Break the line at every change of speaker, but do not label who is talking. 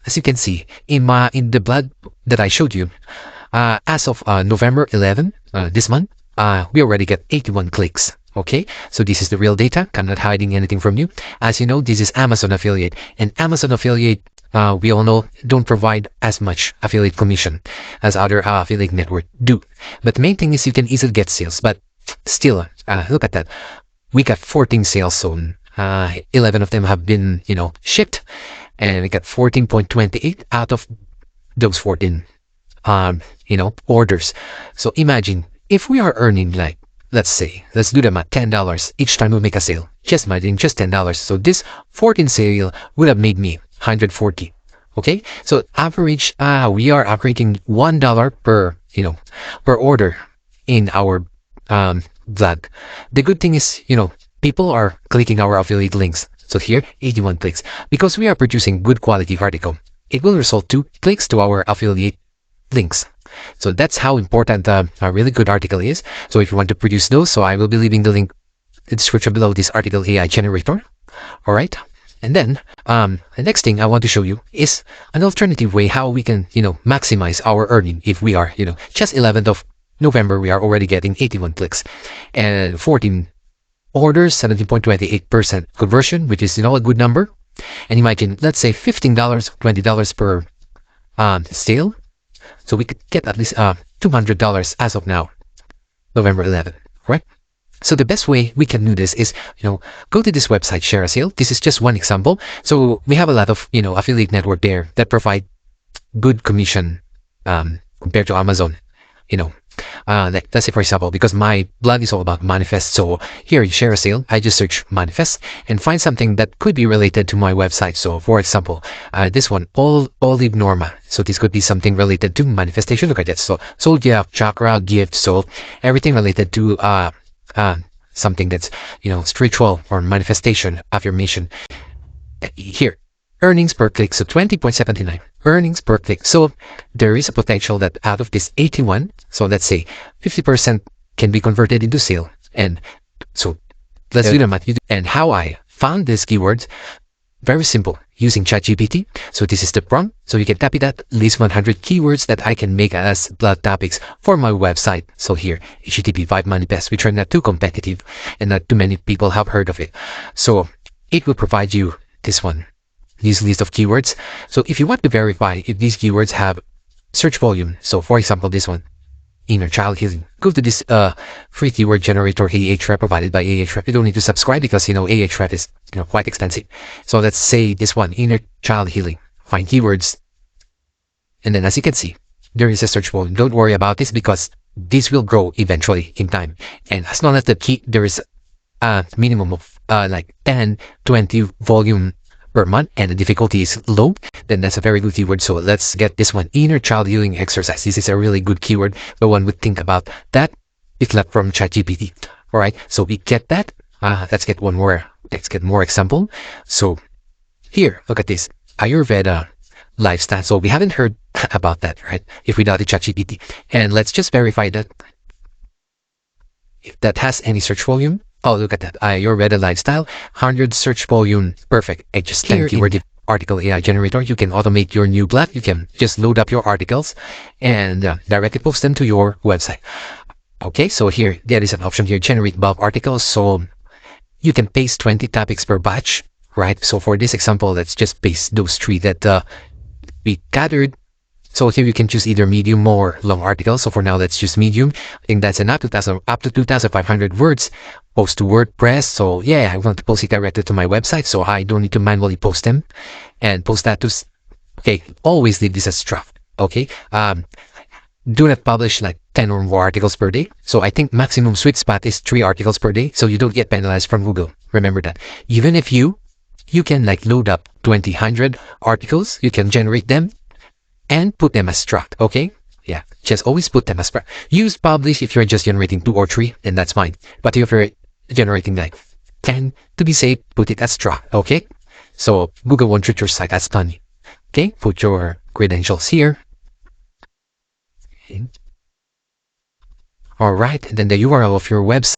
as you can see in the blog that I showed you, as of November 11, this month, we already get 81 clicks. Okay, so this is the real data. I'm not hiding anything from you. As you know, this is Amazon affiliate, and Amazon affiliate, we all know, don't provide as much affiliate commission as other affiliate network do. But the main thing is you can easily get sales. But still, look at that. We got 14 sales sold. 11 of them have been, shipped, and we got 14.28 out of those 14, orders. So imagine if we are earning, like, let's do the math, $10 each time we make a sale. Just imagine, just $10. So this 14 sale would have made me 140. Okay, so average, we are averaging $1 per order in our blog. The good thing is, people are clicking our affiliate links. So here, 81 clicks. Because we are producing good quality article, it will result to clicks to our affiliate links. So that's how important a really good article is. So if you want to produce those, so I will be leaving the link in the description below, this article AI generator. All right. And then the next thing I want to show you is an alternative way how we can, maximize our earning. If we are, just 11th of November, we are already getting 81 clicks and 14 orders, 17.28% conversion, which is, a good number. And imagine, let's say $15, $20 per sale. So we could get at least $200 as of now, November 11th, right? So the best way we can do this is, go to this website, ShareASale. This is just one example. So we have a lot of, affiliate network there that good commission compared to Amazon, like let's say, for example, because my blog is all about manifest. So here you ShareASale, I just search manifest and find something that could be related to my website. So for example, this one, Olive Norma. So this could be something related to manifestation. Look at that. So soul gift, chakra, gift, soul, everything related to something that's, spiritual or manifestation, affirmation. Here, earnings per click, so 20.79 earnings per click. So there is a potential that out of this 81, so let's say 50% can be converted into sale. And so let's do the math. And how I found these keywords, very simple, using ChatGPT. So this is the prompt. So you can copy that, list 100 keywords that I can make as blog topics for my website. So here, HTTP 5 manifest, which are not too competitive and not too many people have heard of it. So it will provide you this one, this list of keywords. So if you want to verify if these keywords have search volume, so for example, this one, inner child healing, go to this free keyword generator Ahrefs provided by Ahrefs. You don't need to subscribe because Ahrefs is quite expensive. So let's say this one, inner child healing, find keywords, and then as you can see, there is a search volume. Don't worry about this because this will grow eventually in time. And as long as there is a minimum of like 10, 20 volume per month and the difficulty is low, then that's a very good keyword. So let's get this one, inner child healing exercise. This is a really good keyword. No one would think about that if not from ChatGPT. All right, so we get that. Let's get one more. Let's get more example. So here, look at this, Ayurveda lifestyle. So we haven't heard about that, right? If we got the ChatGPT, and let's just verify that if that has any search volume. Oh, look at that. Ayurveda lifestyle, 100 search volume. Perfect. I just thank you for the article AI generator. You can automate your new blog. You can just load up your articles and directly post them to your website. Okay, so here, there is an option here, generate bulk articles. So you can paste 20 topics per batch, right? So for this example, let's just paste those 3 that we gathered. So here you can choose either medium or long articles. So for now, let's choose medium. I think that's enough, up to 2,500 words. Post to WordPress. So yeah, I want to post it directly to my website, so I don't need to manually post them and post that to. Okay, always leave this as draft. Okay, do not publish like 10 or more articles per day. So I think maximum sweet spot is 3 articles per day, so you don't get penalized from Google. Remember that. Even if you can like load up 2,000 articles, you can generate them and put them as draft. Okay, yeah, just always put them as draft. Use publish if you're just generating 2 or 3, then that's fine. But if you're generating like 10, to be safe, put it as draft. Okay, so Google won't treat your site as funny. Okay, put your credentials here. Okay. All right, and then the URL of your website.